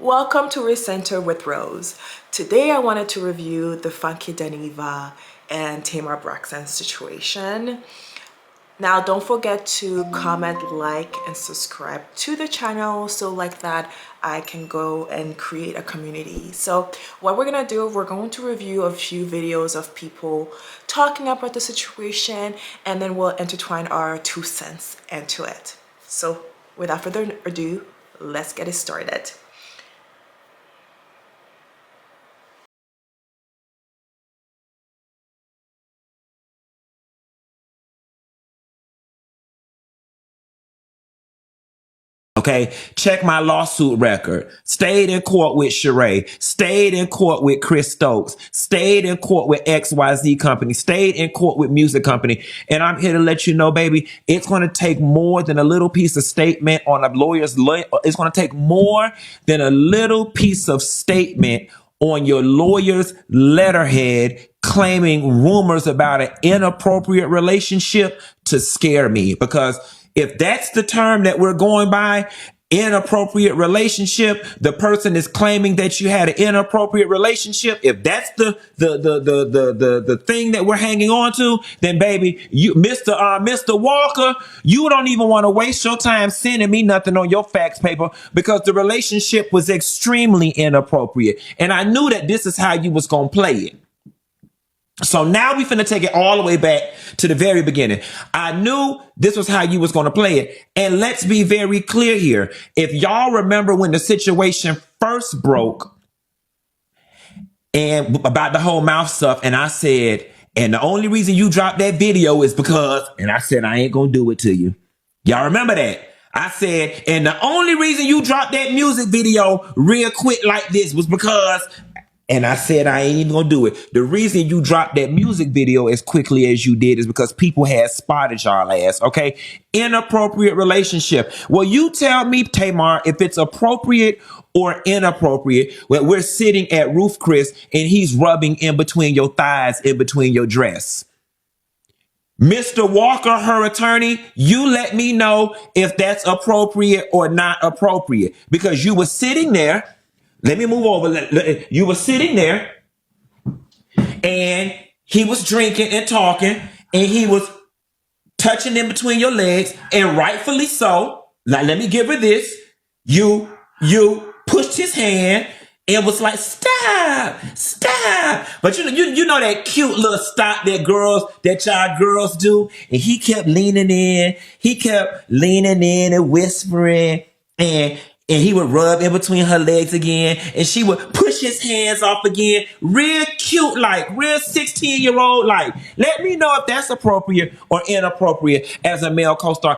Welcome to Recenter with Rose. Today I wanted to review the funky Dineva and Tamar Braxton situation. Now don't forget to comment, like, and subscribe to the channel so like that I can go and create a community. So what we're gonna do, we're going to review a few videos of people talking about the situation, and then we'll intertwine our 2 cents into it. So without further ado, let's get it started. Okay, check my lawsuit record. Stayed in court with Sheree. Stayed in court with Chris Stokes. Stayed in court with XYZ Company. Stayed in court with Music Company. And I'm here to let you know, baby, it's going to take more than a little piece of statement on a lawyer's. It's going to take more than a little piece of statement on your lawyer's letterhead claiming rumors about an inappropriate relationship to scare me. Because if that's the term that we're going by, inappropriate relationship, the person is claiming that you had an inappropriate relationship. If that's the thing that we're hanging on to, then baby, you, Mr. Walker, you don't even want to waste your time sending me nothing on your fax paper because the relationship was extremely inappropriate. And I knew that this is how you was going to play it. So now we finna take it all the way back to the very beginning. I knew this was how you was going to play it. And let's be very clear here. If y'all remember when the situation first broke and about the whole mouth stuff, and I said, and the only reason you dropped that video is because, and I said, I ain't going to do it to you. Y'all remember that? I said, and the only reason you dropped that music video real quick like this was because, and I said, I ain't even gonna do it. The reason you dropped that music video as quickly as you did is because people had spotted y'all ass, okay? Inappropriate relationship. Well, you tell me, Tamar, if it's appropriate or inappropriate when we're sitting at Roof Chris and he's rubbing in between your thighs, in between your dress. Mr. Walker, her attorney, you let me know if that's appropriate or not appropriate because you were sitting there. Let me move over. You were sitting there and he was drinking and talking and he was touching in between your legs, and rightfully so. Now, let me give her this. You pushed his hand and was like, stop. But you know that cute little stop that y'all girls do. And he kept leaning in. And whispering, and he would rub in between her legs again. And she would push his hands off again. Real cute, like real 16-year-old. Like, let me know if that's appropriate or inappropriate as a male co-star.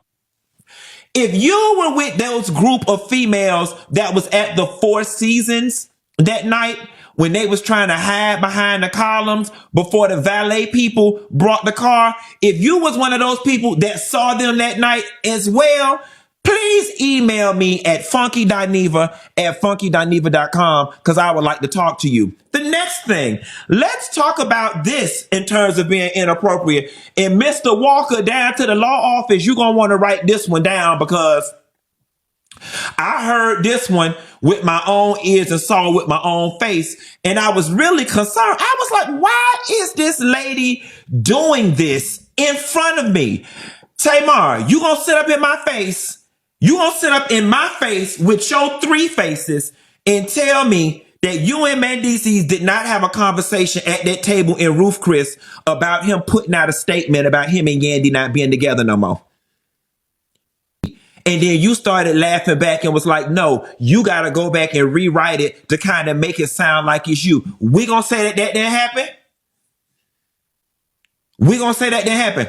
If you were with those group of females that was at the Four Seasons that night when they was trying to hide behind the columns before the valet people brought the car, if you was one of those people that saw them that night as well, please email me at funkydineva@funkydineva.com because I would like to talk to you. The next thing, let's talk about this in terms of being inappropriate. And Mr. Walker, down to the law office, you're going to want to write this one down because I heard this one with my own ears and saw it with my own face. And I was really concerned. I was like, why is this lady doing this in front of me? Tamar, you going to sit up in my face? You gonna sit up in my face with your 3 faces and tell me that you and Mendices did not have a conversation at that table in Roof Chris about him putting out a statement about him and Yandy not being together no more. And then you started laughing back and was like, no, you got to go back and rewrite it to kind of make it sound like it's you. We gonna say that didn't happen? We gonna say that didn't happen?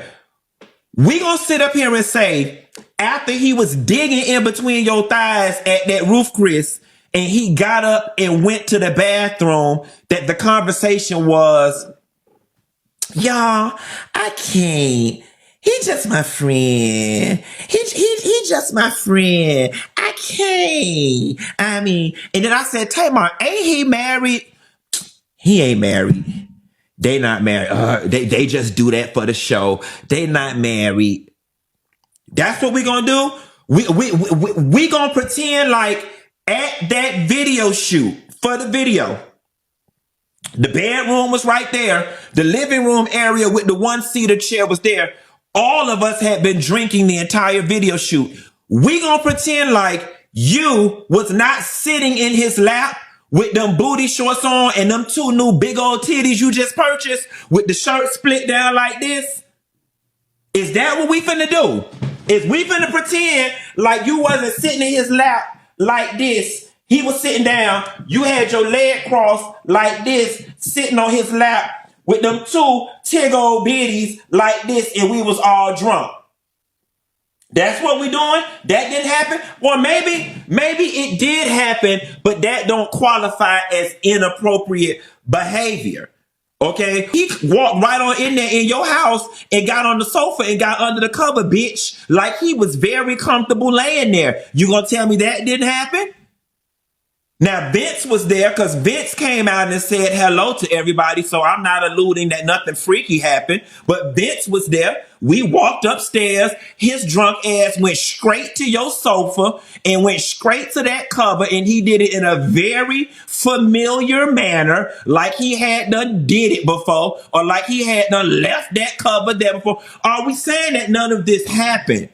We gonna sit up here and say, after he was digging in between your thighs at that Roof Chris and he got up and went to the bathroom, that the conversation was, y'all, I can't. He just my friend. He just my friend. I can't. I mean, and then I said, Tamar, ain't he married? He ain't married. They not married. They just do that for the show. They not married. That's what we gonna do. We gonna pretend like At that video shoot for the video, the bedroom was right there. The living room area with the one-seater chair was there. All of us had been drinking the entire video shoot. We gonna pretend like you was not sitting in his lap with them booty shorts on and them 2 new big old titties you just purchased with the shirt split down like this? Is that what we finna do? Is we finna pretend like you wasn't sitting in his lap like this? He was sitting down. You had your leg crossed like this, sitting on his lap with them 2 tig old biddies like this, and we was all drunk. That's what we doing? That didn't happen? Or maybe it did happen, but that don't qualify as inappropriate behavior. Okay? He walked right on in there in your house and got on the sofa and got under the cover, bitch. Like he was very comfortable laying there. You gonna tell me that didn't happen? Now, Vince was there because Vince came out and said hello to everybody. So I'm not alluding that nothing freaky happened, but Vince was there. We walked upstairs. His drunk ass went straight to your sofa and went straight to that cover. And he did it in a very familiar manner, like he had done did it before, or like he had done left that cover there before. Are we saying that none of this happened?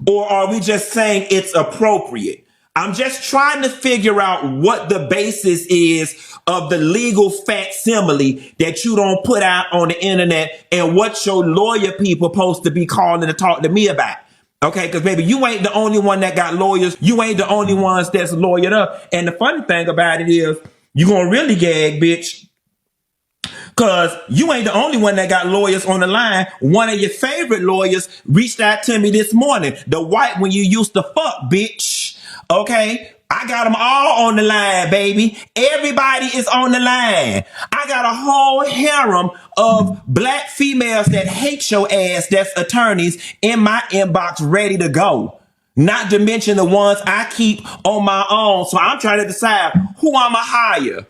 Or are we just saying it's appropriate? I'm just trying to figure out what the basis is of the legal facsimile that you don't put out on the internet and what your lawyer people supposed to be calling to talk to me about. Okay, because baby, you ain't the only one that got lawyers. You ain't the only ones that's lawyered up. And the funny thing about it is, you gonna really gag, bitch. Because you ain't the only one that got lawyers on the line. One of your favorite lawyers reached out to me this morning. The white one you used to fuck, bitch. Okay? I got them all on the line, baby. Everybody is on the line. I got a whole harem of black females that hate your ass, that's attorneys, in my inbox ready to go. Not to mention the ones I keep on my own. So I'm trying to decide who I'ma hire.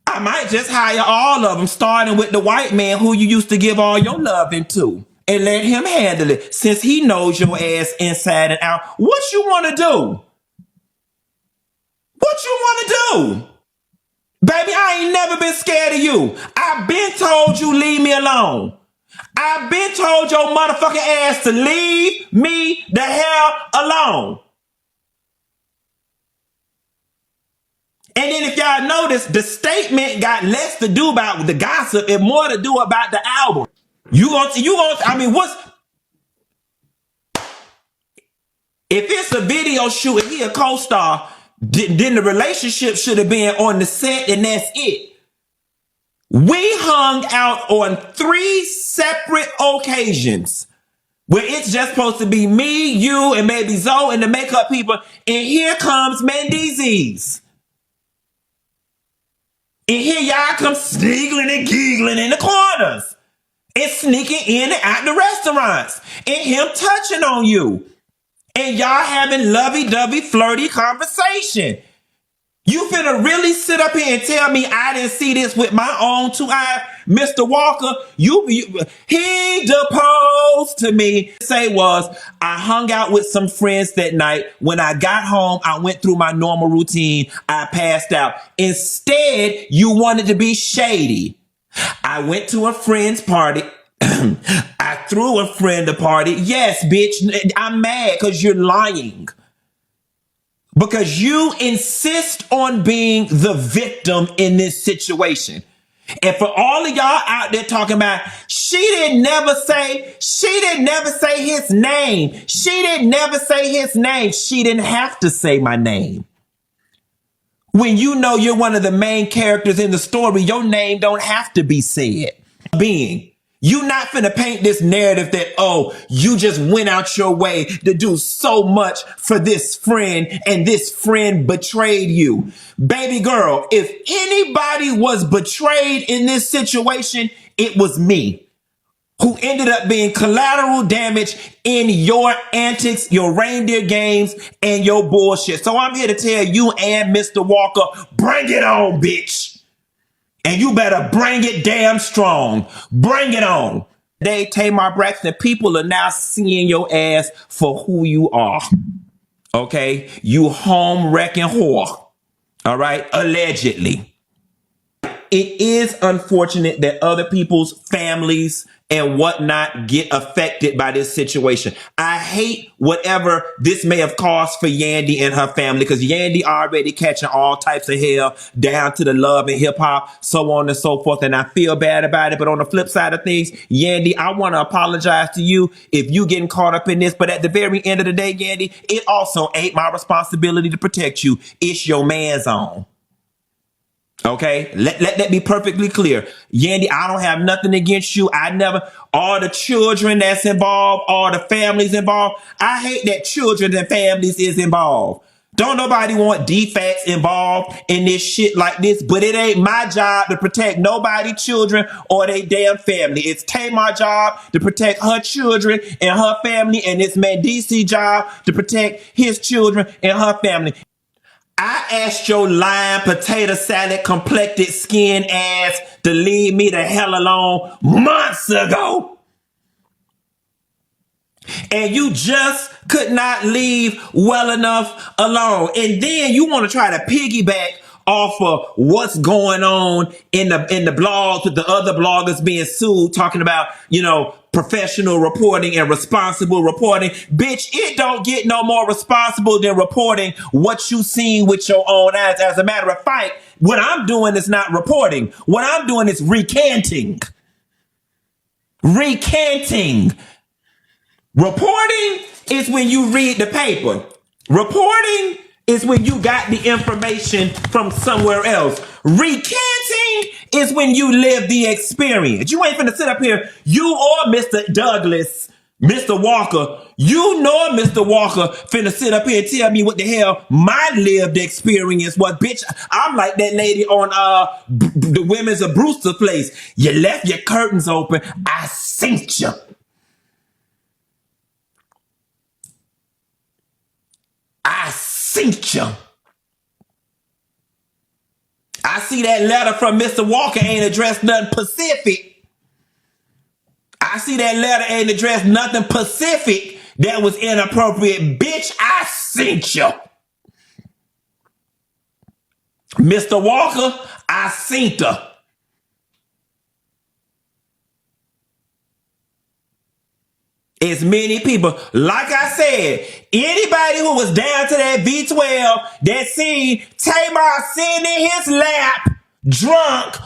I might just hire all of them, starting with the white man who you used to give all your loving to, and let him handle it since he knows your ass inside and out. What you want to do? What you want to do? Baby, I ain't never been scared of you. I've been told you leave me alone. I've been told your motherfucking ass to leave me the hell alone. And then if y'all notice, the statement got less to do about the gossip and more to do about the album. I mean, if it's a video shoot and he a co-star, then the relationship should have been on the set and that's it. We hung out on 3 separate occasions where it's just supposed to be me, you, and maybe Zoe and the makeup people. And here comes Mendeezies. And here y'all come sneagling and giggling in the corners and sneaking in and out the restaurants and him touching on you and y'all having lovey-dovey flirty conversation. You finna really sit up here and tell me I didn't see this with my own 2 eyes? Mr. Walker, he deposed to me. Say was, I hung out with some friends that night. When I got home, I went through my normal routine. I passed out. Instead, you wanted to be shady. I went to a friend's party. I threw a friend a party. Yes, bitch, I'm mad because you're lying. Because you insist on being the victim in this situation. And for all of y'all out there talking about, she didn't never say his name. She didn't never say his name. She didn't have to say my name. When you know you're one of the main characters in the story, your name don't have to be said. You not finna paint this narrative that, oh, you just went out your way to do so much for this friend and this friend betrayed you. Baby girl, if anybody was betrayed in this situation, it was me, who ended up being collateral damage in your antics, your reindeer games, and your bullshit. So I'm here to tell you and Mr. Walker, bring it on, bitch. And you better bring it damn strong. Bring it on. Tamar Braxton, people are now seeing your ass for who you are. Okay? You home wrecking whore. All right? Allegedly. It is unfortunate that other people's families and whatnot get affected by this situation. I hate whatever this may have caused for Yandy and her family, because Yandy already catching all types of hell down to the love and hip hop, so on and so forth. And I feel bad about it. But on the flip side of things, Yandy, I want to apologize to you if you getting caught up in this. But at the very end of the day, Yandy, it also ain't my responsibility to protect you. It's your man's own. Okay, let that be perfectly clear. Yandy, I don't have nothing against you. All the children that's involved, all the families involved. I hate that children and families is involved. Don't nobody want defects involved in this shit like this, but it ain't my job to protect nobody, children, or they damn family. It's Tamar's job to protect her children and her family, and it's Mandisi's job to protect his children and her family. I asked your lime potato salad complected skin ass to leave me the hell alone months ago. And you just could not leave well enough alone. And then you want to try to piggyback off of what's going on in the blogs with the other bloggers being sued, talking about, professional reporting and responsible reporting. Bitch, it don't get no more responsible than reporting what you seen with your own eyes. As a matter of fact, what I'm doing is not reporting. What I'm doing is recanting. Recanting. Reporting is when you read the paper. Reporting is when you got the information from somewhere else. Recanting is when you live the experience. You ain't finna sit up here, you or Mr. Douglas, Mr. Walker, Mr. Walker finna sit up here and tell me what the hell my lived experience was. Bitch, I'm like that lady on the Women's of Brewster place. You left your curtains open. I seen you. I seen you. I see that letter from Mr. Walker ain't addressed nothing Pacific. I see that letter ain't addressed nothing Pacific that was inappropriate. Bitch, I seen you. Mr. Walker, I seen her. It's many people. Like I said, anybody who was down to that V12 that seen Tamar sitting in his lap, drunk,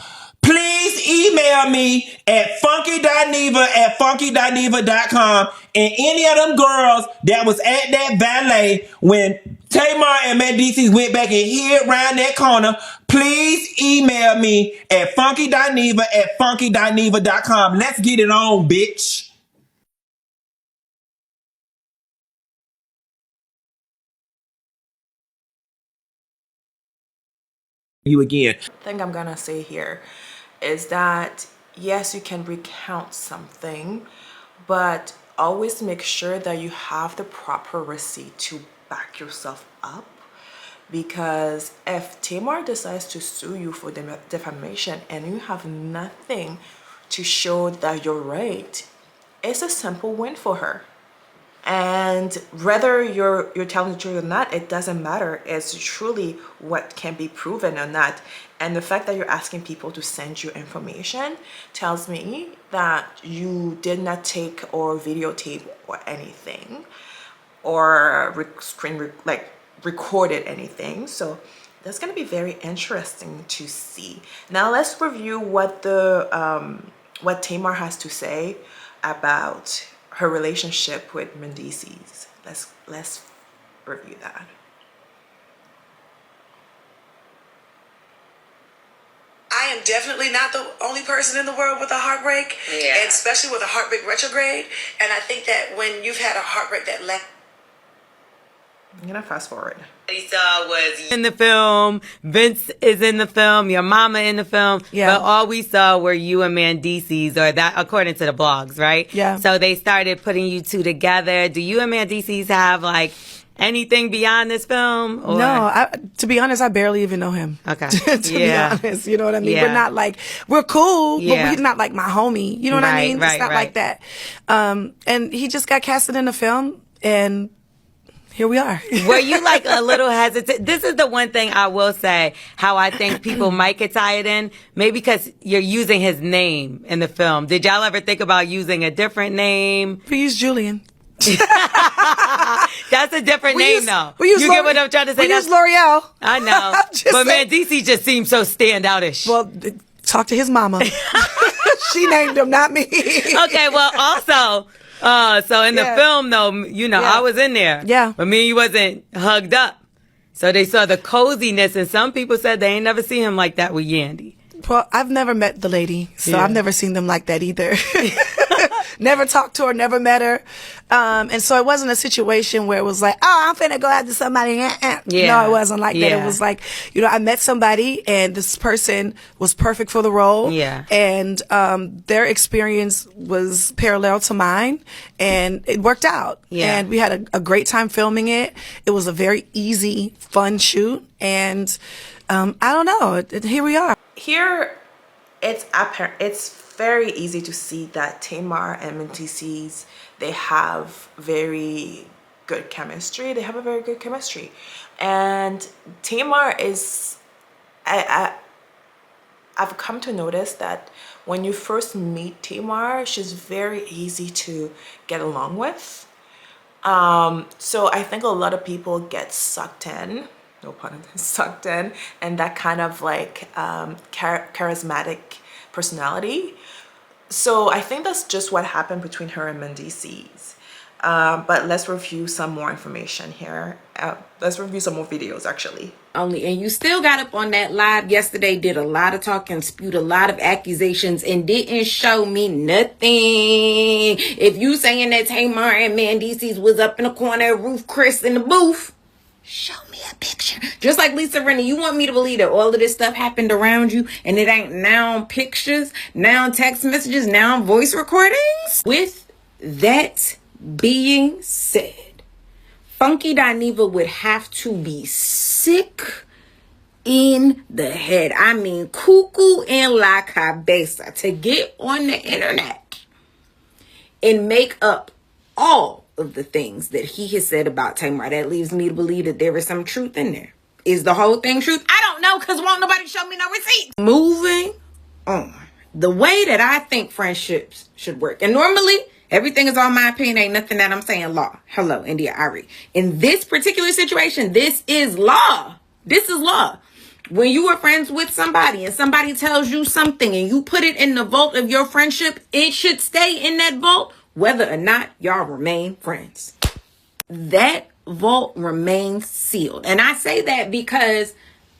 please email me at funky.neva@funky.neva.com. And any of them girls that was at that valet when Tamar and Mandisi went back and hid around that corner, please email me at funky.neva@funky.neva.com. Let's get it on, bitch. You again. Thing I'm gonna say here is that yes, you can recount something, but always make sure that you have the proper receipt to back yourself up. Because if Tamar decides to sue you for defamation and you have nothing to show that you're right, it's a simple win for her. And whether you're telling the truth or not, it doesn't matter. It's truly what can be proven or not. And the fact that you're asking people to send you information tells me that you did not take or videotape or anything, or recorded anything. So that's going to be very interesting to see. Now let's review what what Tamar has to say about her relationship with Mandisi's. Let's review that. I am definitely not the only person in the world with a heartbreak, and especially with a heartbreak retrograde. And I think that when you've had a heartbreak that left, I'm gonna fast forward. He saw was in the film. Vince is in the film. Your mama in the film. Yeah. But all we saw were you and Mandisi's, or that according to the blogs, right? Yeah. So they started putting you two together. Do you and Mandisi's have like anything beyond this film? Or? No, to be honest, I barely even know him. Okay. to be honest, you know what I mean? Yeah. We're not like, we're cool, Yeah. but he's not like my homie. You know what I mean? Right, It's not right. like that. And he just got casted in the film, and here we are. Were you like a little hesitant? This is the one thing I will say, how I think people might get tired in, maybe because you're using his name in the film. Did y'all ever think about using a different name? We use Julian. That's a different name, though. You get what I'm trying to say? We use L'Oreal. I know. But man, DC just seems so standoutish. Well, talk to his mama. She named him, not me. Okay, well, also, so in the film, though, you know, I was in there. Yeah. But me and you wasn't hugged up. So they saw the coziness, and some people said they ain't never seen him like that with Yandy. Well, I've never met the lady, so I've never seen them like that either. Never talked to her, never met her. And so it wasn't a situation where it was like, oh, I'm finna go after somebody. Yeah. No, it wasn't like that. Yeah. It was like, you know, I met somebody and this person was perfect for the role. Yeah. And their experience was parallel to mine and it worked out. Yeah. And we had a great time filming it. It was a very easy, fun shoot. And I don't know, here we are. Here, it's apparent. It's very easy to see that Tamar and MTCs, they have very good chemistry. They have a very good chemistry, and Tamar is. I've come to notice that when you first meet Tamar, she's very easy to get along with. So I think a lot of people get sucked in. No pun intended, sucked in, and that kind of like charismatic personality. So I think that's just what happened between her and Mendices. But let's review some more information here. Let's review some more videos actually. And you still got up on that live yesterday, did a lot of talking, spewed a lot of accusations, and didn't show me nothing. If you saying that Tamar and Mendices was up in the corner, Ruth Chris in the booth, show me a picture. Just like Lisa Rennie, you want me to believe that all of this stuff happened around you and it ain't now pictures, now text messages, now voice recordings? With that being said, Funky Dineva would have to be sick in the head. I mean, cuckoo en la cabeza to get on the internet and make up all of the things that he has said about Tamar. That leaves me to believe that there is some truth in there. Is the whole thing truth? I don't know, because won't nobody show me no receipts. Moving on. The way that I think friendships should work. And normally, everything is all my opinion. Ain't nothing that I'm saying law. Hello, India Ari. In this particular situation, this is law. This is law. When you are friends with somebody and somebody tells you something and you put it in the vault of your friendship, it should stay in that vault whether or not y'all remain friends. That vault remains sealed. And I say that because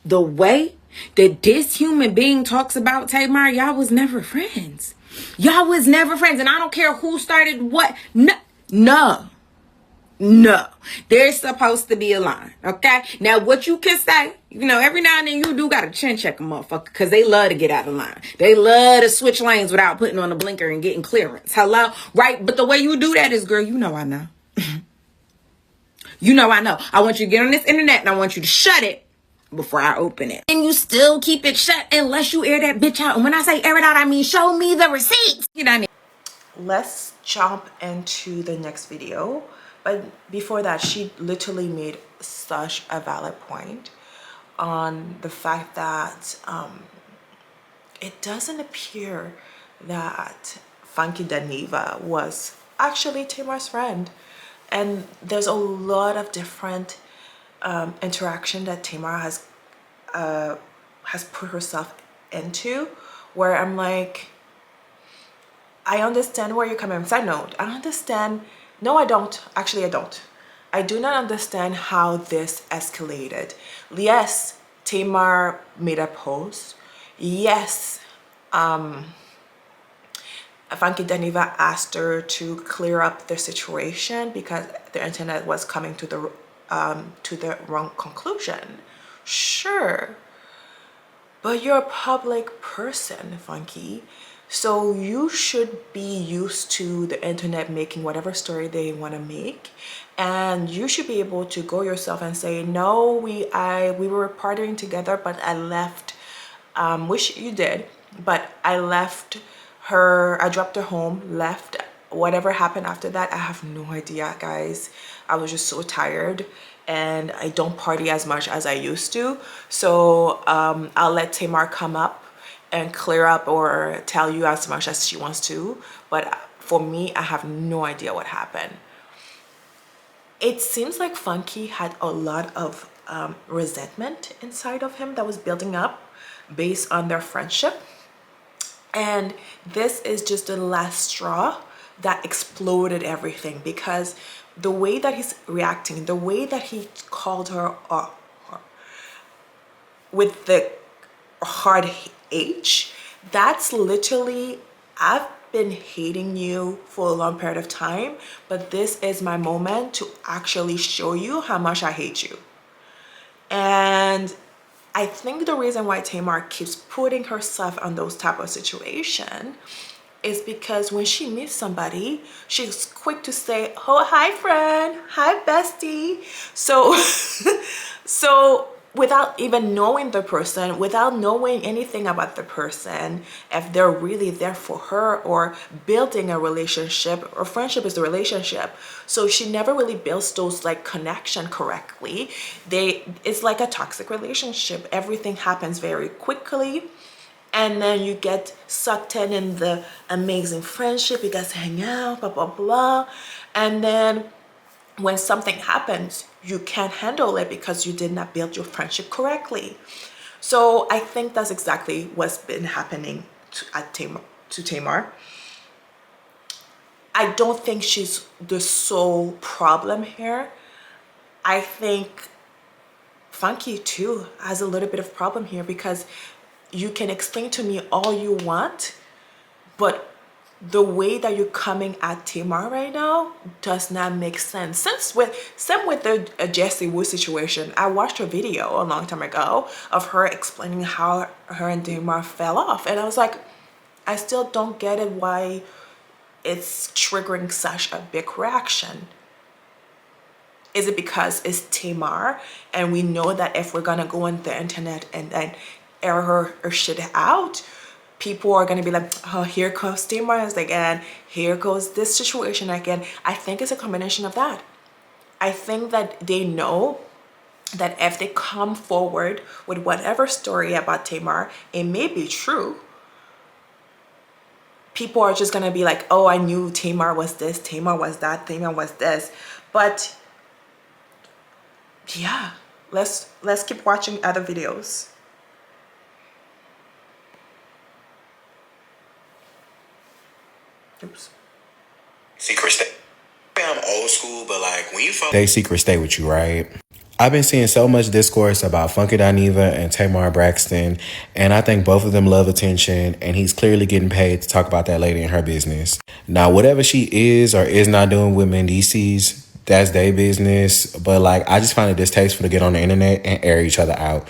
the way that this human being talks about Tamar, y'all was never friends. Y'all was never friends. And I don't care who started what. No. There's supposed to be a line. Okay? Now, what you can say, you know, every now and then you do got to chin check a motherfucker because they love to get out of line. They love to switch lanes without putting on a blinker and getting clearance. Hello? Right? But the way you do that is, girl, you know I know. You know I know. I want you to get on this internet and I want you to shut it before I open it. And you still keep it shut unless you air that bitch out. And when I say air it out, I mean show me the receipts. You know what I mean? Let's jump into the next video. But before that, she literally made such a valid point on the fact that it doesn't appear that Funky Dineva was actually Tamar's friend. And there's a lot of different interaction that Tamar has put herself into, where I'm like, I understand where you're coming from. Side note, I understand. No, I don't. Actually, I don't. I do not understand how this escalated. Yes, Tamar made a post. Yes, Funky Dineva asked her to clear up the situation because the internet was coming to the wrong conclusion. Sure, but you're a public person, Funky. So you should be used to the internet making whatever story they want to make, and you should be able to go yourself and say, no, we were partnering together, but I left, which you did, but I left her, I dropped her home, left. Whatever happened after that, I have no idea, guys. I was just so tired, and I don't party as much as I used to. So I'll let Tamar come up and clear up or tell you as much as she wants to. But for me, I have no idea what happened. It seems like Funky had a lot of resentment inside of him that was building up based on their friendship. And this is just the last straw that exploded everything, because the way that he's reacting, the way that he called her with the hard H, that's literally, I've been hating you for a long period of time, but this is my moment to actually show you how much I hate you. And I think the reason why Tamar keeps putting herself on those type of situation is because when she meets somebody, she's quick to say, oh, hi friend, hi bestie. So without even knowing the person, without knowing anything about the person, if they're really there for her or building a relationship, or friendship is the relationship. So she never really builds those like connection correctly. It's like a toxic relationship. Everything happens very quickly. And then you get sucked in the amazing friendship. You guys hang out, blah, blah, blah. And then when something happens, you can't handle it because you did not build your friendship correctly. So I think that's exactly what's been happening to Tamar. I don't think she's the sole problem here. I think Funky too has a little bit of problem here, because you can explain to me all you want, but the way that you're coming at Tamar right now does not make sense. Same with the Jessie Wu situation. I watched a video a long time ago of her explaining how her and Tamar fell off, and I was like, I still don't get it, why it's triggering such a big reaction. Is it because it's Tamar, and we know that if we're gonna go on the internet and then air her shit out, people are gonna be like, oh, here comes Tamar again, here goes this situation again. I think it's a combination of that. I think that they know that if they come forward with whatever story about Tamar, it may be true. People are just gonna be like, oh, I knew Tamar was this, Tamar was that, Tamar was this. But yeah, let's keep watching other videos. Oops. Secret stay. I'm old school, but like when you they secret stay with you, right? I've been seeing so much discourse about Funky Dineva and Tamar Braxton, and I think both of them love attention, and he's clearly getting paid to talk about that lady and her business. Now, whatever she is or is not doing with Mendices, that's their business, but like I just find it distasteful to get on the internet and air each other out.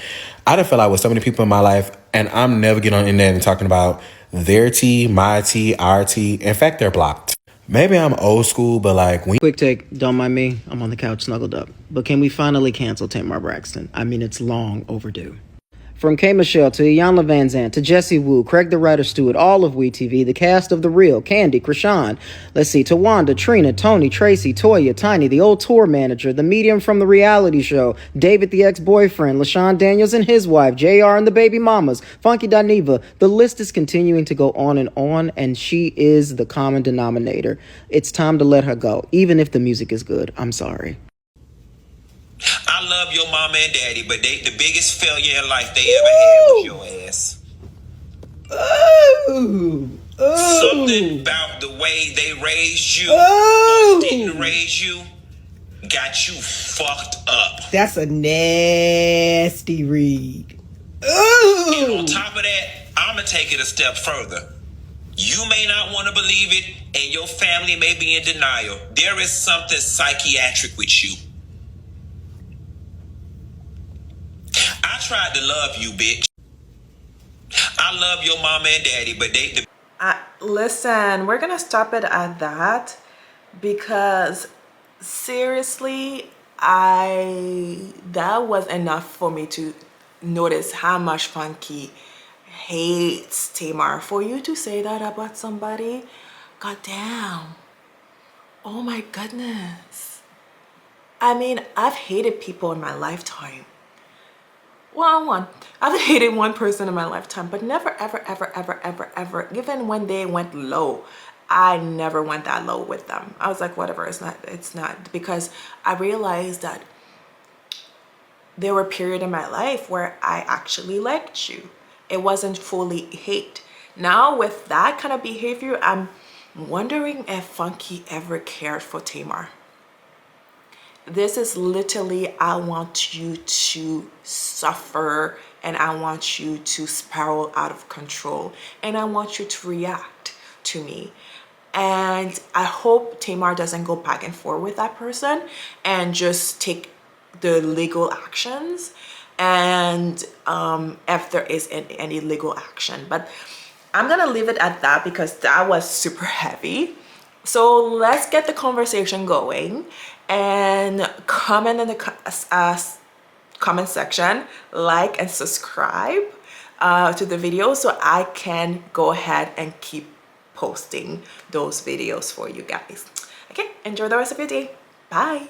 I done feel like with so many people in my life, and I'm never getting on the internet and talking about their tea, my tea, our tea. In fact, they're blocked. Maybe I'm old school, but like when Quick take, don't mind me. I'm on the couch snuggled up. But can we finally cancel Tamar Braxton? I mean, it's long overdue. From K. Michelle to Iyanla Van Zandt to Jessie Wu, Craig the Writer Stewart, all of WeTV, the cast of The Real, Candy, Krishan, let's see, Tawanda, Trina, Tony, Tracy, Toya, Tiny, the old tour manager, the medium from the reality show, David the ex-boyfriend, LaShawn Daniels and his wife, JR and the baby mamas, Funky Dineva. The list is continuing to go on, and she is the common denominator. It's time to let her go, even if the music is good. I'm sorry. I love your mama and daddy, but the biggest failure in life they ever had was your ass. Something about the way they raised you or didn't raise you got you fucked up. That's a nasty read. And on top of that, I'm going to take it a step further. You may not want to believe it, and your family may be in denial. There is something psychiatric with you. I tried to love you, bitch. I love your mama and daddy, but Listen, we're gonna stop it at that, because seriously, that was enough for me to notice how much Funky hates Tamar. For you to say that about somebody, goddamn. Oh my goodness. I mean, I've hated people in my lifetime. Well, I've hated one person in my lifetime, but never, ever, ever, ever, ever, ever, even when they went low, I never went that low with them. I was like, whatever, it's not, because I realized that there were periods in my life where I actually liked you. It wasn't fully hate. Now with that kind of behavior, I'm wondering if Funky ever cared for Tamar. This is literally, I want you to suffer, and I want you to spiral out of control, and I want you to react to me. And I hope Tamar doesn't go back and forth with that person and just take the legal actions, and if there is any legal action. But I'm gonna leave it at that because that was super heavy. So let's get the conversation going, and comment in the comment section, like and subscribe to the video so I can go ahead and keep posting those videos for you guys. Okay, enjoy the rest of your day. Bye.